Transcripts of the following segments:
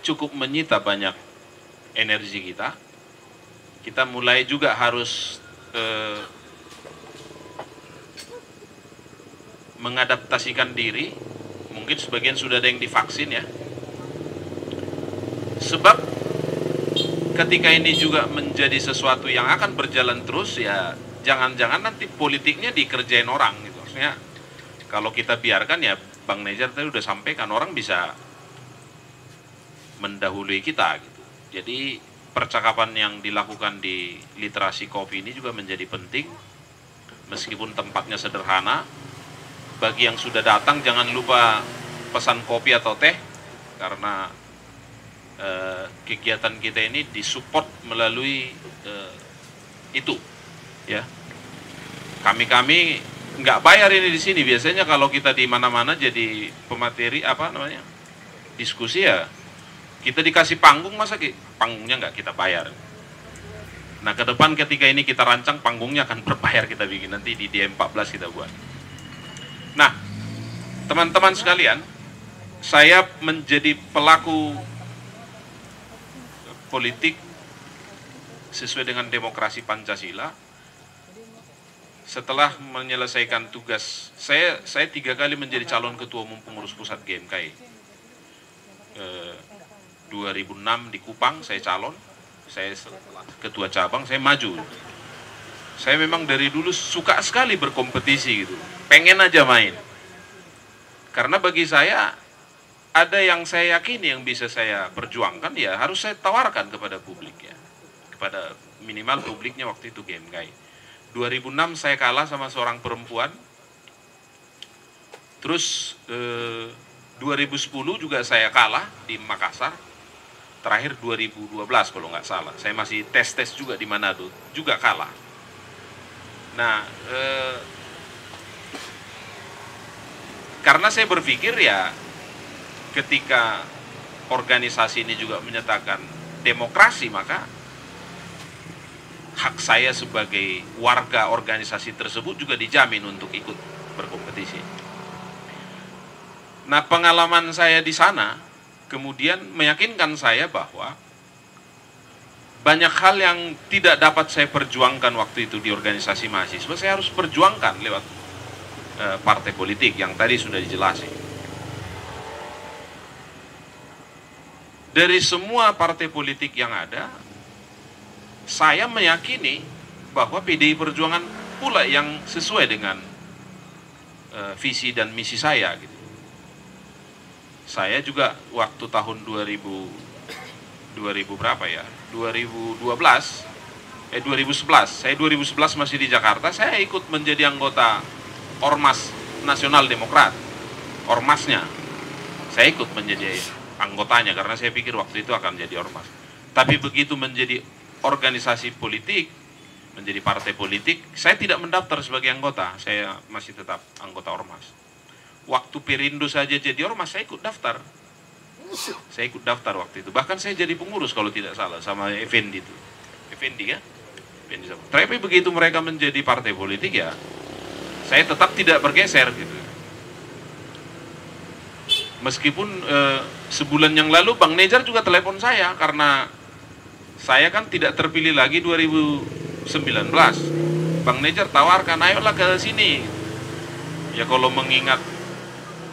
cukup menyita banyak energi kita. Kita mulai juga harus mengadaptasikan diri. Mungkin sebagian sudah ada yang divaksin ya. Sebab ketika ini juga menjadi sesuatu yang akan berjalan terus, ya jangan-jangan nanti politiknya dikerjain orang gitu. Maksudnya kalau kita biarkan, ya Bang Nejar tadi udah sampaikan, orang bisa mendahului kita gitu. Jadi percakapan yang dilakukan di literasi kopi ini juga menjadi penting, meskipun tempatnya sederhana. Bagi yang sudah datang, jangan lupa pesan kopi atau teh, karena kegiatan kita ini disupport melalui itu, ya. Kami nggak bayar ini di sini. Biasanya kalau kita di mana-mana jadi pemateri diskusi, ya kita dikasih panggung, masa panggungnya nggak kita bayar. Nah, ke depan ketika ini kita rancang panggungnya akan berbayar, kita bikin nanti di DM14 kita buat. Nah, teman-teman sekalian, saya menjadi pelaku politik sesuai dengan demokrasi Pancasila setelah menyelesaikan tugas. Saya 3 kali menjadi calon ketua umum pengurus pusat GMKI. 2006 di Kupang saya calon, saya ketua cabang, saya maju. Saya memang dari dulu suka sekali berkompetisi gitu, pengen aja main. Karena bagi saya ada yang saya yakini yang bisa saya perjuangkan, ya harus saya tawarkan kepada publik, ya, kepada minimal publiknya waktu itu GMKI. 2006 saya kalah sama seorang perempuan. Terus 2010 juga saya kalah di Makassar. Terakhir 2012 kalau nggak salah. Saya masih tes juga di Manado, juga kalah. Nah, karena saya berpikir, ya ketika organisasi ini juga menyatakan demokrasi, maka hak saya sebagai warga organisasi tersebut juga dijamin untuk ikut berkompetisi. Nah, pengalaman saya di sana kemudian meyakinkan saya bahwa banyak hal yang tidak dapat saya perjuangkan waktu itu di organisasi mahasiswa, saya harus perjuangkan lewat partai politik yang tadi sudah dijelasin. Dari semua partai politik yang ada, saya meyakini bahwa PDI Perjuangan pula yang sesuai dengan visi dan misi saya gitu. Saya juga waktu tahun 2000 berapa ya? 2011, saya 2011 masih di Jakarta, saya ikut menjadi anggota Ormas Nasional Demokrat. Ormasnya, saya ikut menjadi anggotanya karena saya pikir waktu itu akan jadi ormas. Tapi begitu menjadi organisasi politik, menjadi partai politik, saya tidak mendaftar sebagai anggota, saya masih tetap anggota ormas. Waktu Perindo saja jadi ormas, saya ikut daftar. Saya ikut daftar waktu itu. Bahkan saya jadi pengurus kalau tidak salah sama Effendi itu. Effendi ya? Effendi. Tapi begitu mereka menjadi partai politik, ya saya tetap tidak bergeser gitu. Meskipun sebulan yang lalu Bang Nejar juga telepon saya karena saya kan tidak terpilih lagi 2019. Bang Nejar tawarkan, ayolah ke sini. Ya kalau mengingat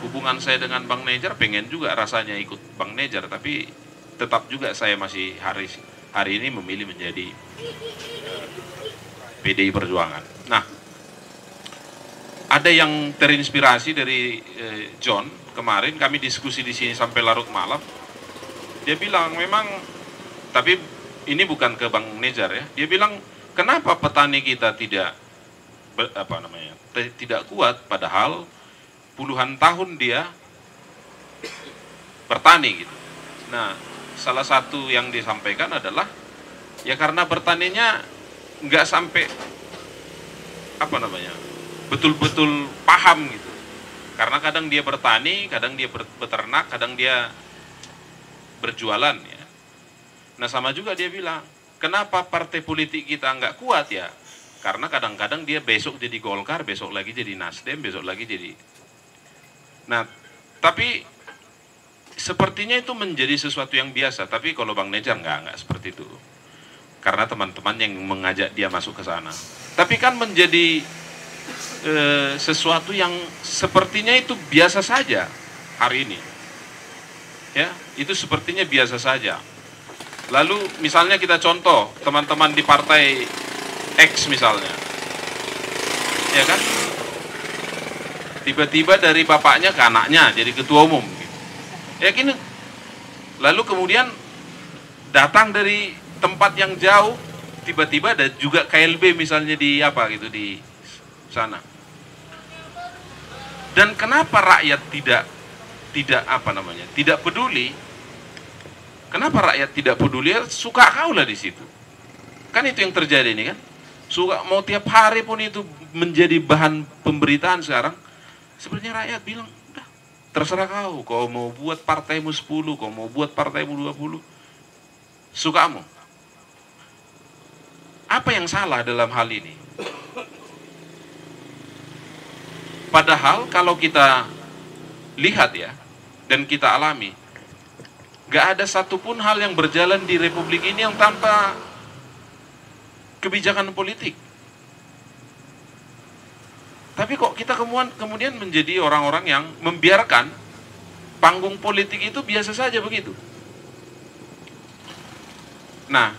hubungan saya dengan Bang Nejar, pengen juga rasanya ikut Bang Nejar, tapi tetap juga saya masih hari ini memilih menjadi PDI Perjuangan. Nah, ada yang terinspirasi dari John. Kemarin kami diskusi di sini sampai larut malam. Dia bilang memang, tapi ini bukan ke Bang Nejar ya. Dia bilang, kenapa petani kita tidak tidak kuat, padahal puluhan tahun dia bertani gitu. Nah, salah satu yang disampaikan adalah, ya karena bertaninya nggak sampai betul-betul paham gitu. Karena kadang dia bertani, kadang dia beternak, kadang dia berjualan ya. Nah, sama juga dia bilang, kenapa partai politik kita nggak kuat ya? Karena kadang-kadang dia besok jadi Golkar, besok lagi jadi Nasdem, besok lagi jadi. Nah, tapi sepertinya itu menjadi sesuatu yang biasa, tapi kalau Bang Nejar nggak seperti itu. Karena teman-teman yang mengajak dia masuk ke sana. Tapi kan menjadi sesuatu yang sepertinya itu biasa saja hari ini. Ya, itu sepertinya biasa saja. Lalu misalnya kita contoh teman-teman di partai X misalnya. Ya kan? Tiba-tiba dari bapaknya ke anaknya jadi ketua umum. Ya gini. Lalu kemudian datang dari tempat yang jauh, tiba-tiba ada juga KLB misalnya di apa gitu di sana. Dan kenapa rakyat tidak peduli? Kenapa rakyat tidak peduli? Suka kaulah di situ. Kan itu yang terjadi ini kan. Suka mau tiap hari pun itu menjadi bahan pemberitaan sekarang. Sebenarnya rakyat bilang, udah terserah kau mau buat partaimu 10, kau mau buat partaimu 20, sukamu. Apa yang salah dalam hal ini? Padahal kalau kita lihat ya, dan kita alami, gak ada satupun hal yang berjalan di Republik ini yang tanpa kebijakan politik. Tapi kok kita kemudian menjadi orang-orang yang membiarkan panggung politik itu biasa saja begitu. Nah,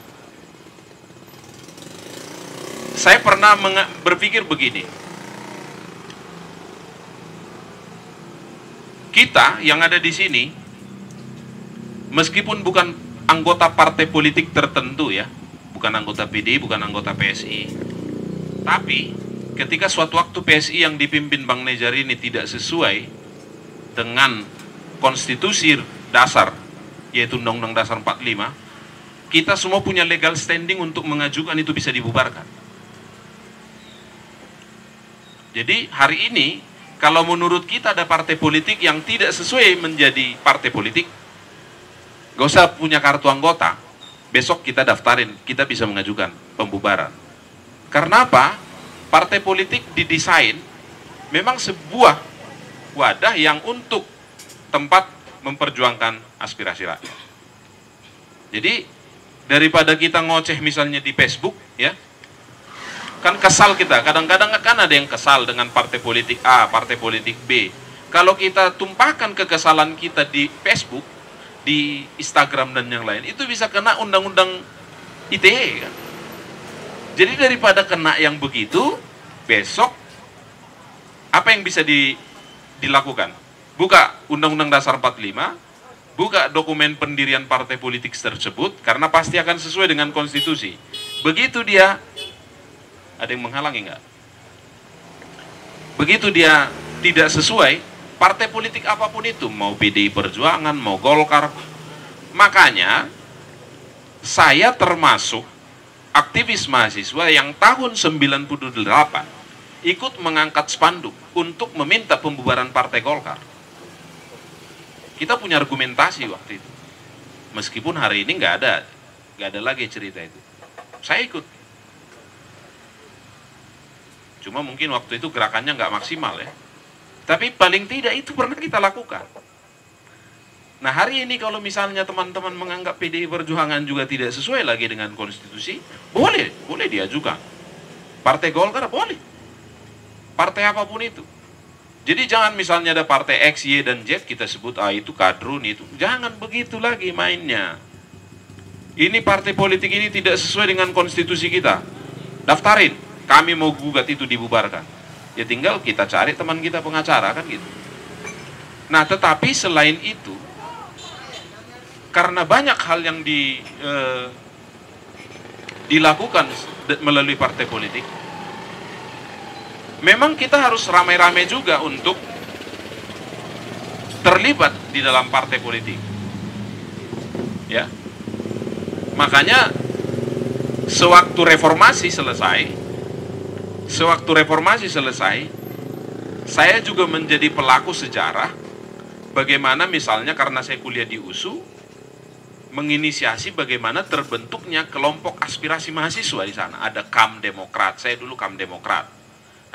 saya pernah berpikir begini. Kita yang ada di sini, meskipun bukan anggota partai politik tertentu ya, bukan anggota PDI, bukan anggota PSI, tapi ketika suatu waktu PSI yang dipimpin Bang Nejar ini tidak sesuai dengan konstitusi dasar, yaitu Undang-Undang Dasar 45, kita semua punya legal standing untuk mengajukan itu bisa dibubarkan. Jadi hari ini, kalau menurut kita ada partai politik yang tidak sesuai menjadi partai politik, gak usah punya kartu anggota, besok kita daftarin, kita bisa mengajukan pembubaran. Karena apa? Partai politik didesain memang sebuah wadah yang untuk tempat memperjuangkan aspirasi rakyat. Jadi daripada kita ngoceh misalnya di Facebook ya, kan kesal kita, kadang-kadang kan ada yang kesal dengan partai politik A, partai politik B. Kalau kita tumpahkan kekesalan kita di Facebook, di Instagram dan yang lain, itu bisa kena undang-undang ITE kan. Jadi daripada kena yang begitu, besok apa yang bisa dilakukan? Buka Undang-Undang Dasar 45, buka dokumen pendirian partai politik tersebut, karena pasti akan sesuai dengan konstitusi. Begitu dia, ada yang menghalangi nggak? Begitu dia tidak sesuai, partai politik apapun itu, mau PDI Perjuangan, mau Golkar, makanya saya termasuk aktivis mahasiswa yang tahun 98 ikut mengangkat spanduk untuk meminta pembubaran partai Golkar. Kita punya argumentasi waktu itu. Meskipun hari ini nggak ada lagi cerita itu. Saya ikut. Cuma mungkin waktu itu gerakannya nggak maksimal ya. Tapi paling tidak itu pernah kita lakukan. Nah hari ini kalau misalnya teman-teman menganggap PDI Perjuangan juga tidak sesuai lagi dengan konstitusi, boleh diajukan. Partai Golkar boleh. Partai apapun itu. Jadi jangan misalnya ada partai X, Y, dan Z kita sebut itu kadrun itu. Jangan begitu lagi mainnya. Ini partai politik ini tidak sesuai dengan konstitusi kita. Daftarin, kami mau gugat itu dibubarkan. Ya tinggal kita cari teman kita pengacara kan gitu. Nah tetapi selain itu, karena banyak hal yang dilakukan melalui partai politik, memang kita harus ramai-ramai juga untuk terlibat di dalam partai politik. Ya. Makanya sewaktu reformasi selesai, saya juga menjadi pelaku sejarah bagaimana misalnya karena saya kuliah di USU, menginisiasi bagaimana terbentuknya kelompok aspirasi mahasiswa di sana. Ada KAM Demokrat, saya dulu KAM Demokrat.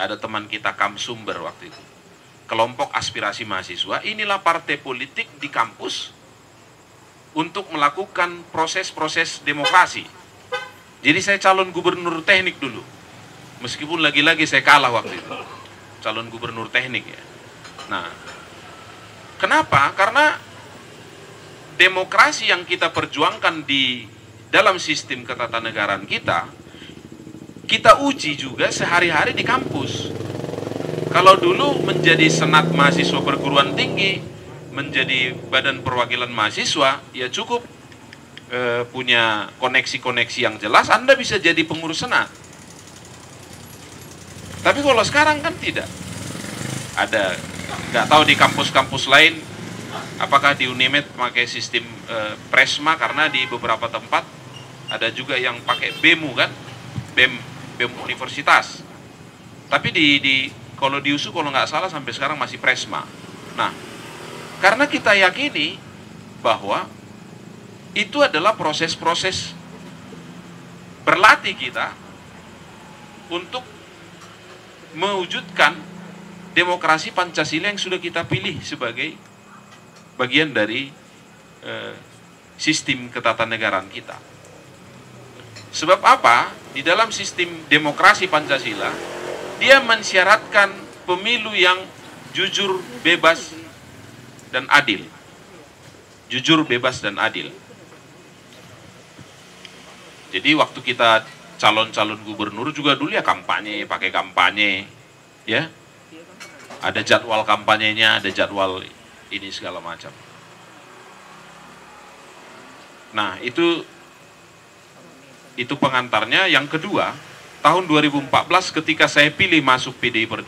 Ada teman kita KAM Sumber waktu itu. kelompok aspirasi mahasiswa, inilah partai politik di kampus untuk melakukan proses-proses demokrasi. Jadi saya calon gubernur teknik dulu, meskipun lagi-lagi saya kalah waktu itu, calon gubernur teknik ya. Nah, kenapa? Karena demokrasi yang kita perjuangkan di dalam sistem ketatanegaraan kita uji juga sehari-hari di kampus. Kalau dulu menjadi senat mahasiswa perguruan tinggi, menjadi badan perwakilan mahasiswa, ya cukup punya koneksi-koneksi yang jelas, Anda bisa jadi pengurus senat. Tapi kalau sekarang kan tidak. Ada, nggak tahu di kampus-kampus lain, apakah di Unimed pakai sistem Presma, karena di beberapa tempat ada juga yang pakai BEMU kan, BEM universitas. Tapi kalau di USU kalau nggak salah sampai sekarang masih Presma. Nah, karena kita yakini bahwa itu adalah proses-proses berlatih kita untuk mewujudkan demokrasi Pancasila yang sudah kita pilih sebagai bagian dari sistem ketatanegaraan kita. Sebab apa? Di dalam sistem demokrasi Pancasila, dia mensyaratkan pemilu yang jujur, bebas, dan adil. Jujur, bebas, dan adil. Jadi waktu kita calon-calon gubernur juga dulu ya kampanye, pakai kampanye, ya. Ada jadwal kampanyenya, ada jadwal ini segala macam. Nah, itu pengantarnya. Yang kedua, tahun 2014 ketika saya pilih masuk PDI Perjuangan,